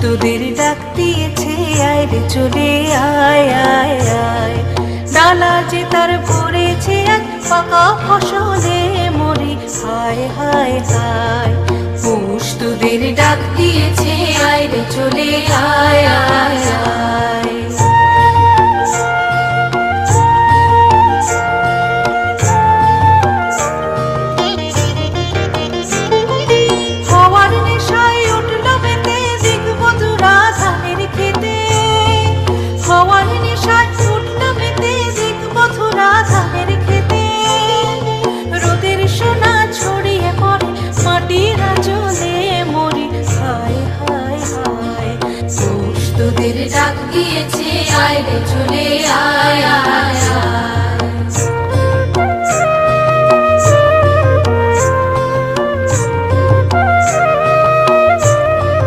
তোদের ডাক দিয়েছে, আয় রে চলে আয় আয় আয়। ডালা যে তার ভরেছে আজ পাকা ফসলে মরি, হায় হায় হায়। পৌষ তোদের ডাক দিয়েছে, আয় রে চলে আয় আয় আয়। তোদের ডাক দিয়েছে, আয় রে চলে আয়।